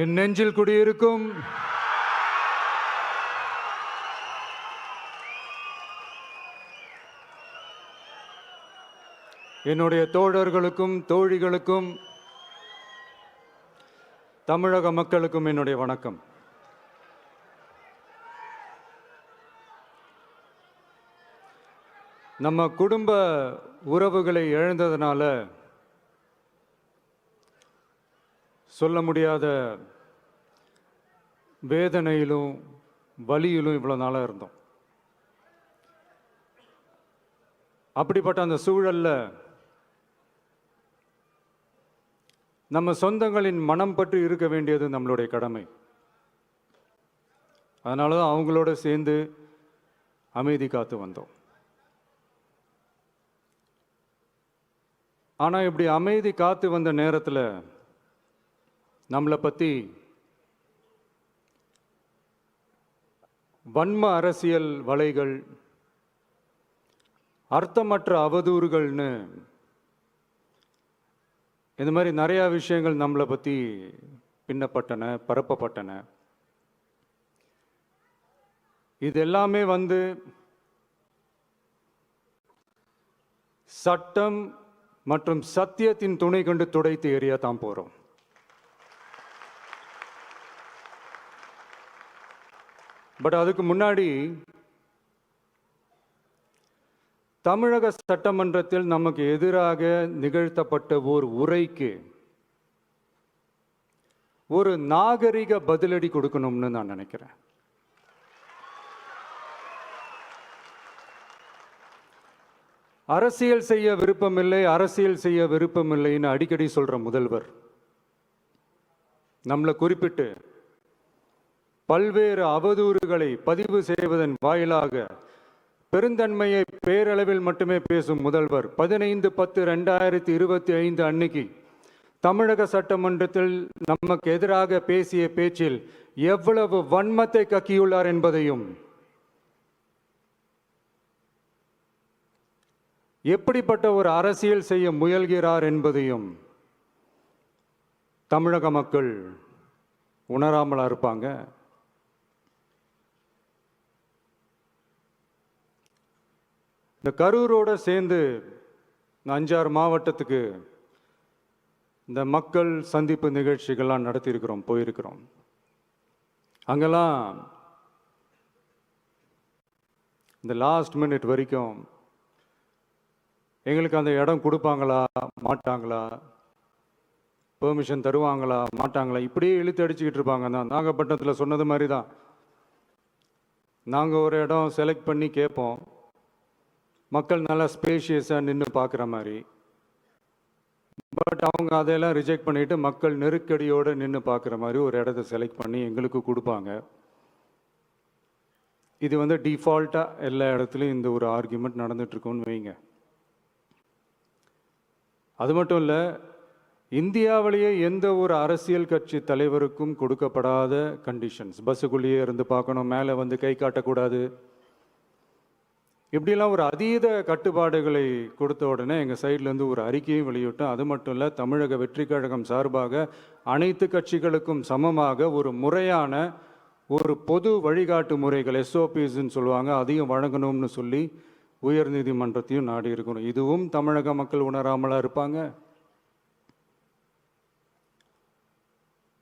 என் நெஞ்சில் குடியிருக்கும் என்னுடைய தோழர்களுக்கும் தோழிகளுக்கும் தமிழக மக்களுக்கும் என்னுடைய வணக்கம். நம்ம குடும்ப உறவுகளை இழந்ததுனால சொல்ல முடியாத வேதனையிலும் வலியிலும் இவ்வளோ நாளாக இருந்தோம். அப்படிப்பட்ட அந்த சூழல்ல நம்ம சொந்தங்களின் மனம் பற்றி இருக்க வேண்டியது நம்மளுடைய கடமை. அதனால தான் அவங்களோட சேர்ந்து அமைதி காத்து வந்தோம். ஆனால் இப்படி அமைதி காத்து வந்த நேரத்தில் நம்மளை பற்றி வன்ம அரசியல் வலைகள், அர்த்தமற்ற அவதூறுகள்னு இந்த மாதிரி நிறையா விஷயங்கள் நம்மளை பற்றி பின்னப்பட்டன, பரப்பப்பட்டன. இது எல்லாமே சட்டம் மற்றும் சத்தியத்தின் துணை கொண்டு துடைத்து எறிய தான் போகிறோம். பட் அதுக்கு முன்னாடி தமிழக சட்டமன்றத்தில் நமக்கு எதிராக நிகழ்த்தப்பட்ட ஓர் உரைக்கு ஒரு நாகரிக பதிலடி கொடுக்கணும்னு நான் நினைக்கிறேன். அரசியல் செய்ய விருப்பமில்லை, அரசியல் செய்ய விருப்பமில்லைன்னு அடிக்கடி சொல்ற முதல்வர் நம்மளை குறிப்பிட்டு பல்வேறு அவதூறுகளை பதிவு செய்வதன் வாயிலாக பெருந்தன்மையை பேரளவில் மட்டுமே பேசும் முதல்வர் 15/10/2025 அன்னைக்கு தமிழக சட்டமன்றத்தில் நமக்கு எதிராக பேசிய பேச்சில் எவ்வளவு வன்மத்தை கக்கியுள்ளார் என்பதையும், எப்படிப்பட்ட ஒரு அரசியல் செய்ய முயல்கிறார் என்பதையும் தமிழக மக்கள் உணராமலா இருப்பாங்க. இந்த கரூரோட சேர்ந்து 5-6 மாவட்டத்துக்கு இந்த மக்கள் சந்திப்பு நிகழ்ச்சிகள்லாம் நடத்தியிருக்கிறோம், போயிருக்கிறோம். அங்கெல்லாம் இந்த லாஸ்ட் மினிட் வரைக்கும் எங்களுக்கு அந்த இடம் கொடுப்பாங்களா மாட்டாங்களா, பெர்மிஷன் தருவாங்களா மாட்டாங்களா, இப்படியே இழுத்து அடிச்சுக்கிட்டு இருப்பாங்க. தான் நாகப்பட்டினத்தில் சொன்னது மாதிரி தான். நாங்கள் ஒரு இடம் செலக்ட் பண்ணி கேட்போம், மக்கள் நல்லா ஸ்பேஷியஸாக நின்று பார்க்குற மாதிரி. பட் அவங்க அதையெல்லாம் ரிஜெக்ட் பண்ணிவிட்டு மக்கள் நெருக்கடியோடு நின்று பார்க்குற மாதிரி ஒரு இடத்த செலக்ட் பண்ணி எங்களுக்கு கொடுப்பாங்க. இது டிஃபால்ட்டாக எல்லா இடத்துலையும் இந்த ஒரு ஆர்கியூமெண்ட் நடந்துகிட்ருக்கோன்னு வைங்க. அது மட்டும் இல்லை, இந்தியாவிலேயே எந்த ஒரு அரசியல் கட்சி தலைவருக்கும் கொடுக்கப்படாத கண்டிஷன்ஸ். பஸ்ஸுக்குள்ளேயே இருந்து பார்க்கணும், மேலே கை காட்டக்கூடாது, இப்படிலாம் ஒரு அதீத கட்டுப்பாடுகளை கொடுத்த உடனே எங்கள் சைட்லேருந்து ஒரு அறிக்கையும் வெளியிட்டோம். அது மட்டும் இல்லை, தமிழக வெற்றி கழகம் சார்பாக அனைத்து கட்சிகளுக்கும் சமமாக ஒரு முறையான ஒரு பொது வழிகாட்டு முறைகள், SOPஸ்ன்னு சொல்லுவாங்க, அதையும் வழங்கணும்னு சொல்லி உயர்நீதிமன்றத்தையும் நாடி இருக்கணும். இதுவும் தமிழக மக்கள் உணராமலா இருப்பாங்க.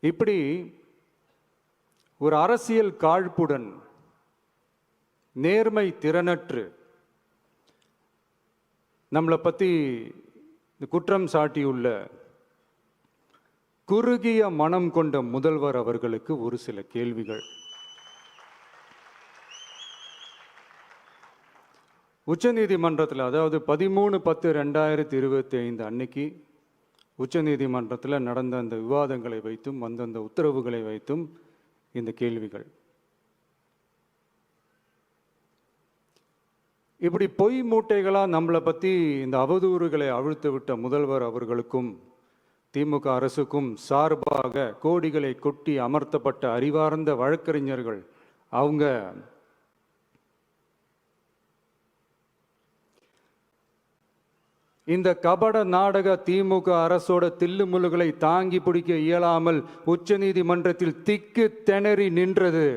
இப்படி ஒரு அரசியல் காழ்ப்புடன், நேர்மை திறனற்று நம்மளை பற்றி குற்றம் சாட்டியுள்ள குறுகிய மனம் கொண்ட முதல்வர் அவர்களுக்கு ஒரு சில கேள்விகள். உச்சநீதிமன்றத்தில், அதாவது 13/10/2025 அன்னைக்கு உச்சநீதிமன்றத்தில் நடந்த அந்த விவாதங்களை வைத்தும் அந்த உத்தரவுகளை வைத்தும் இந்த கேள்விகள். இப்படி பொய் மூட்டைகளாக நம்மளை பற்றி இந்த அவதூறுகளை அவிழ்த்து விட்ட முதல்வர் அவர்களுக்கும் திமுக அரசுக்கும் சார்பாக கோடிகளை கொட்டி அமர்த்தப்பட்ட அறிவார்ந்த வழக்கறிஞர்கள் அவங்க இந்த கபட நாடக திமுக அரசோட தில்லுமுல்லுகளை தாங்கி பிடிக்க இயலாமல் உச்ச நீதிமன்றத்தில் திக்கு திணறி நின்றது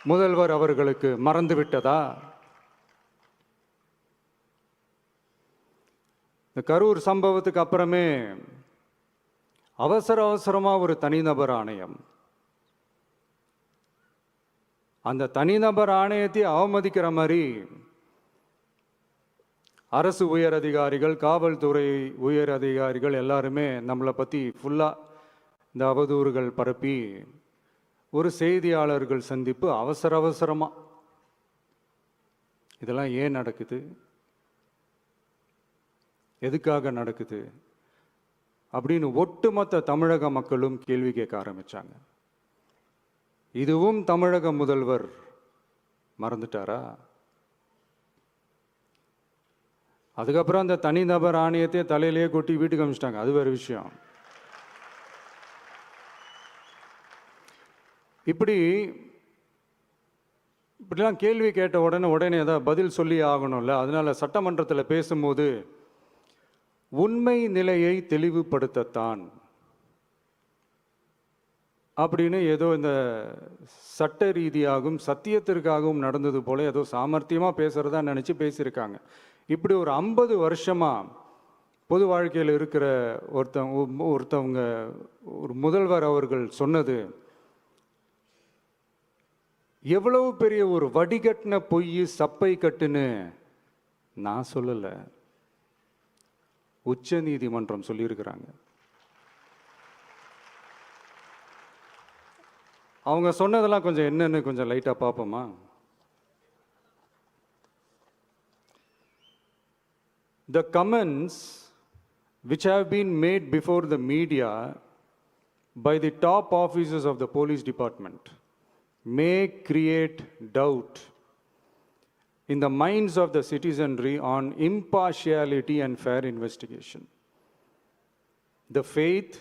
முதல்வர் அவர்களுக்கு மறந்துவிட்டதா? இந்த கரூர் சம்பவத்துக்கு அப்புறமே அவசரமா ஒரு தனிநபர் ஆணையம், அந்த தனிநபர் ஆணையத்தை அவமதிக்கிற மாதிரி அரசு உயர் அதிகாரிகள், காவல்துறை உயர் அதிகாரிகள் எல்லாருமே நம்மளை பற்றி ஃபுல்லாக இந்த அவதூறுகள் பரப்பி ஒரு செய்தியாளர்கள் சந்திப்பு அவசரமாக. இதெல்லாம் ஏன் நடக்குது, எதுக்காக நடக்குது அப்படின்னு ஒட்டுமொத்த தமிழக மக்களும் கேள்வி கேட்க ஆரம்பிச்சாங்க. இதுவும் தமிழக முதல்வர் மறந்துட்டாரா? அதுக்கப்புறம் அந்த தனிநபர் ஆணையத்தை தலையிலேயே கொட்டி வீட்டுக்கு அனுப்பிச்சிட்டாங்க. அது வேறு விஷயம். இப்படிலாம் கேள்வி கேட்ட உடனே ஏதாவது பதில் சொல்லி ஆகணும்ல. அதனால சட்டமன்றத்தில் பேசும்போது உண்மை நிலையை தெளிவுபடுத்தத்தான் அப்படின்னு ஏதோ இந்த சட்ட ரீதியாகவும் சத்தியத்திற்காகவும் நடந்தது போல ஏதோ சாமர்த்தியமாக பேசுறதா நினச்சி பேசியிருக்காங்க. இப்படி ஒரு 50 வருஷமா பொது வாழ்க்கையில் இருக்கிற ஒருத்தவங்க ஒரு முதல்வர் அவர்கள் சொன்னது எவ்வளவு பெரிய ஒரு வடிகட்டின பொய், சப்பை கட்டுன்னு நான் சொல்லலை, உச்ச நீதிமன்றம் சொல்லியிருக்கிறாங்க. அவங்க சொன்னதெல்லாம் கொஞ்சம் என்னன்னு கொஞ்சம் லைட்டா பார்ப்போமா? The comments which have been made before the media by the top officers of the police department may create doubt in the minds of the citizenry on impartiality and fair investigation. The faith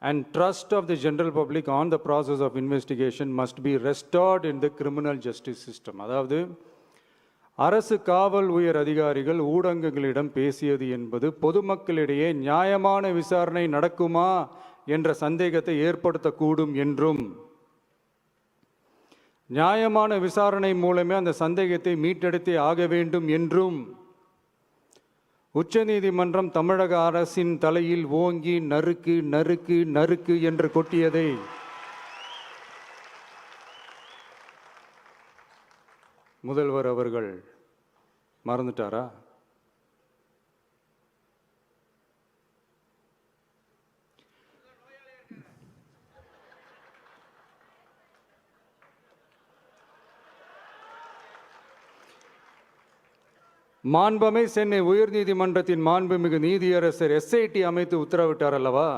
and trust of the general public on the process of investigation must be restored in the criminal justice system. அதாவது அரசு காவல் உயர் அதிகாரிகள் ஊடகங்களிடம் பேசியது என்பது பொதுமக்களிடையே நியாயமான விசாரணை நடக்குமா என்ற சந்தேகத்தை ஏற்படுத்தக்கூடும் என்றும், நியாயமான விசாரணை மூலமே அந்த சந்தேகத்தை மீட்டெடுத்தே ஆக வேண்டும் என்றும் உச்சநீதிமன்றம் தமிழக அரசின் தலையில் ஓங்கி நறுக்கு நறுக்கு நறுக்கு என்று கொட்டியதை முதல்வர் அவர்கள் மறந்துட்டாரா? மாண்புமை சென்னை உயர்நீதிமன்றத்தின் மாண்புமிகு நீதியரசர் SIT அமைத்து உத்தரவிட்டார் அல்லவா?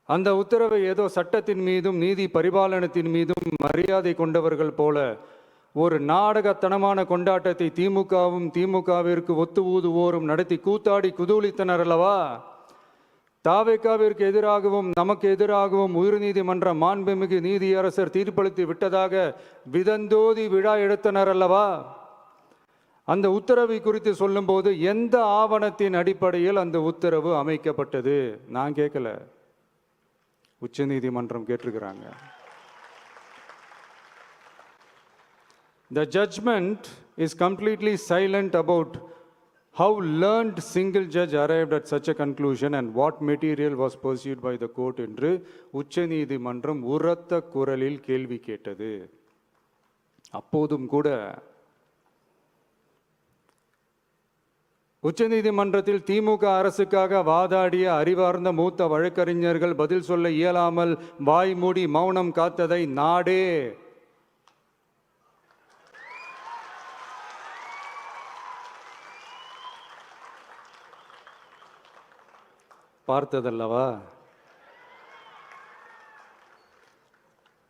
அந்த உத்தரவை ஏதோ சட்டத்தின் மீதும் நீதி பரிபாலனத்தின் மீதும் மரியாதை கொண்டவர்கள் போல ஒரு நாடகத்தனமான கொண்டாட்டத்தை திமுகவிற்கு ஒத்து ஊதுவோரும் நடத்தி கூத்தாடி குதூளித்தனர் அல்லவா? தாவேக்காவிற்கு எதிராகவும் நமக்கு எதிராகவும் உயர்நீதிமன்ற மாண்புமிகு நீதியரசர் தீர்ப்பளித்து விட்டதாக விதந்தோதி விழா எடுத்தனர் அல்லவா? அந்த உத்தரவை குறித்து சொல்லும்போது எந்த ஆவணத்தின் அடிப்படையில் அந்த உத்தரவு அமைக்கப்பட்டது? நான் கேட்கல, உச்ச நீதிமன்றம் கேட்டிருக்கிறாங்க. The judgment is completely silent about how learned single judge arrived at such a conclusion and what material was pursued by the court என்று உச்ச நீதிமன்றம் உரத்த குரலில் கேள்வி கேட்டது. அப்போதும் கூட உச்சநீதிமன்றத்தில் திமுக அரசுக்காக வாதாடிய அறிவார்ந்த மூத்த வழக்கறிஞர்கள் பதில் சொல்ல இயலாமல் வாய் மூடி மௌனம் காத்ததை நாடே பார்த்ததல்லவா?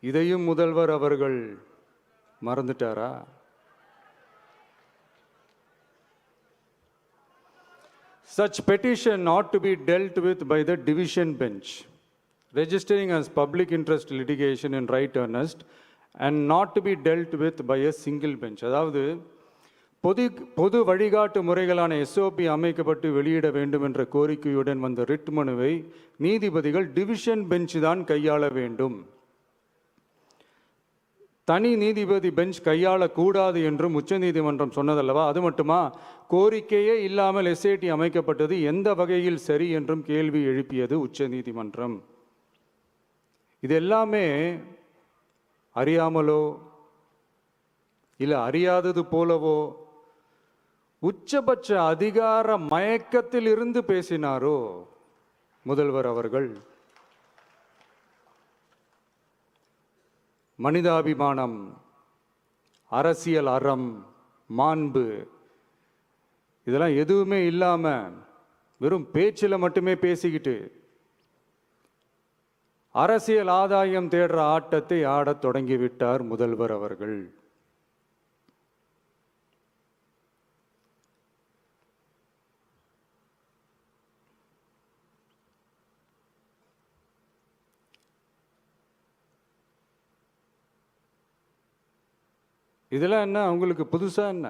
இதையும் முதல்வர் அவர்கள் மறந்துட்டாரா? Such petition ought to be dealt with by the division bench, registering as public interest litigation in right earnest and not to be dealt with by a single bench. அதாவது பொது வழிகாட்டு முறைகளான எஸ்ஓபி அமைக்கப்பட்டு வெளியிட வேண்டும் என்ற கோரிக்கையுடன் வந்த ரிட் மனுவை நீதிபதிகள் டிவிஷன் பெஞ்ச் தான் கையாள வேண்டும், தனி நீதிபதி பெஞ்ச் கையாளக்கூடாது என்றும் உச்சநீதிமன்றம் சொன்னதல்லவா? அது மட்டுமா, கோரிக்கையே இல்லாமல் எஸ்ஐடி அமைக்கப்பட்டது எந்த வகையில் சரி என்றும் கேள்வி எழுப்பியது உச்சநீதிமன்றம். இது எல்லாமே அறியாமலோ இல்லை அறியாதது போலவோ உச்சபட்ச அதிகார மயக்கத்தில் இருந்து பேசினாரோ முதல்வர் அவர்கள்? மனிதாபிமானம், அரசியல் அறம், மாண்பு இதெல்லாம் எதுவுமே இல்லாம வெறும் பேச்சில் மட்டுமே பேசிக்கிட்டு அரசியல் ஆதாயம் தேடுற ஆட்டத்தை ஆடத் தொடங்கிவிட்டார் முதல்வர் அவர்கள். இதெல்லாம் என்ன அவங்களுக்கு புதுசா? என்ன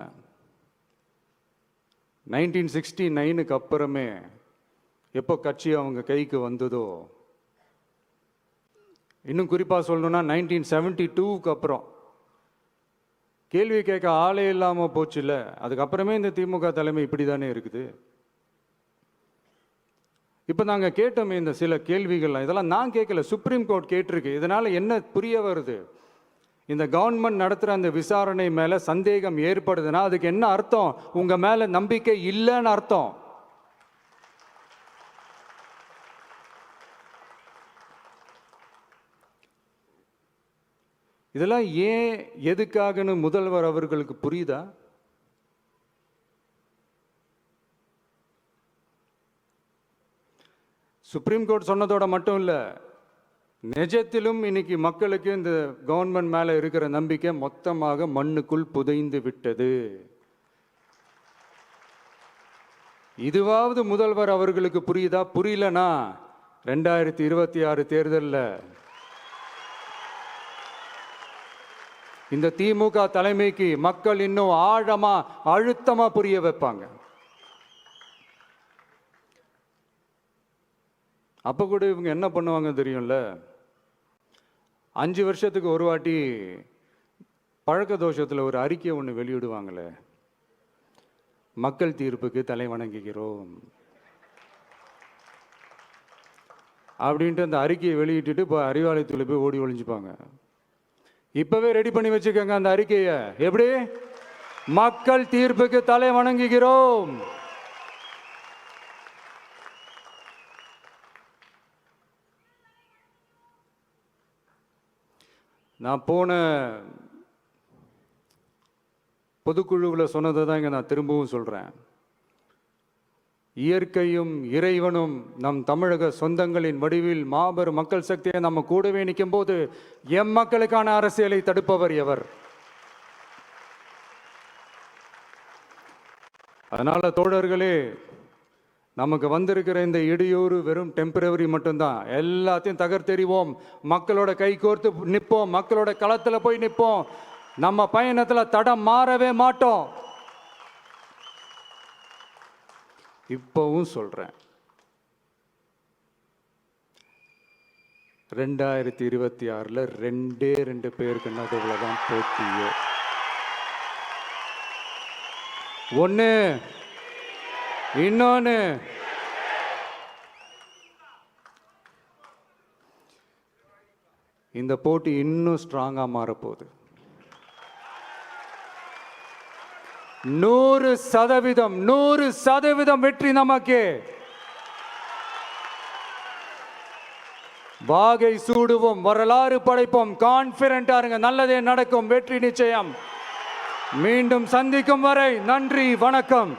1969க்கு அப்புறமே எப்போ கட்சி அவங்க கைக்கு வந்ததோ, இன்னும் குறிப்பாக சொல்லணும்னா 1972க்கு அப்புறம் கேள்வி கேட்க ஆளே இல்லாமல் போச்சுல்ல, அதுக்கப்புறமே இந்த திமுக தலைமை இப்படி தானே இருக்குது. இப்போ நாங்கள் கேட்டோமே இந்த சில கேள்விகள்லாம், இதெல்லாம் நான் கேட்கல, சுப்ரீம் கோர்ட் கேட்டிருக்கு. இதனால் என்ன புரிய வருது? இந்த கவர்மெண்ட் நடத்துகிற அந்த விசாரணை மேலே சந்தேகம் ஏற்படுதுன்னா அதுக்கு என்ன அர்த்தம்? உங்க மேல நம்பிக்கை இல்லைன்னு அர்த்தம். இதெல்லாம் ஏன் எதுக்காகன்னு முதல்வர் அவர்களுக்கு புரியுதா? சுப்ரீம் கோர்ட் சொன்னதோட மட்டும் இல்லை, நிஜத்திலும் இன்னைக்கு மக்களுக்கு இந்த கவர்மெண்ட் மேல இருக்கிற நம்பிக்கை மொத்தமாக மண்ணுக்குள் புதைந்து விட்டது. இதுவாவது முதல்வர் அவர்களுக்கு புரியுதா? புரியலனா 2026 தேர்தலில் இந்த திமுக தலைமைக்கு மக்கள் இன்னும் ஆழமா அழுத்தமா புரிய வைப்பாங்க. அப்ப கூட இவங்க என்ன பண்ணுவாங்க தெரியும்ல, 5 வருஷத்துக்கு ஒரு வாட்டி பழக்க தோஷத்தில் ஒரு அறிக்கை ஒன்று வெளியிடுவாங்களே, மக்கள் தீர்ப்புக்கு தலை வணங்குகிறோம் அப்படின்ட்டு அந்த அறிக்கையை வெளியிட்டுட்டு இப்போ அறிவாலயத்தில் போய் ஓடி ஒளிஞ்சுப்பாங்க. இப்பவே ரெடி பண்ணி வச்சுக்கோங்க அந்த அறிக்கையை. எப்படி? மக்கள் தீர்ப்புக்கு தலை வணங்குகிறோம். நான் போன பொதுக்குழுவில் சொன்னதை தான் இங்கே நான் திரும்பவும் சொல்கிறேன். இயற்கையும் இறைவனும் நம் தமிழக சொந்தங்களின் வடிவில் மாபெரும் மக்கள் சக்தியை நம்ம கூடவே நிற்கும் போது எம் மக்களுக்கான அரசியலை தடுப்பவர் எவர்? அதனால தோழர்களே, நமக்கு வந்திருக்கிற இந்த இடையூறு வெறும் டெம்பரவரி மட்டும்தான். எல்லாத்தையும் தகர்த்தெறிவோம், மக்களோட கை கோர்த்து நிற்போம், மக்களோட களத்தில் போய் நிற்போம். நம்ம பயணத்தில் தடம் மாறவே மாட்டோம். இப்பவும் சொல்றேன், 2026ல் 2 பேருக்கு நடுவில் தான் போட்டியே. ஒன்று, இன்னொன்று இந்த போட்டி இன்னும் ஸ்ட்ராங்கா மாறப்போகுது. 100% வெற்றி நமக்கு. வாகை சூடுவோம், வரலாறு படைப்போம், கான்பிடென்டா இருங்க, நல்லதே நடக்கும், வெற்றி நிச்சயம். மீண்டும் சந்திக்கும் வரை நன்றி, வணக்கம்.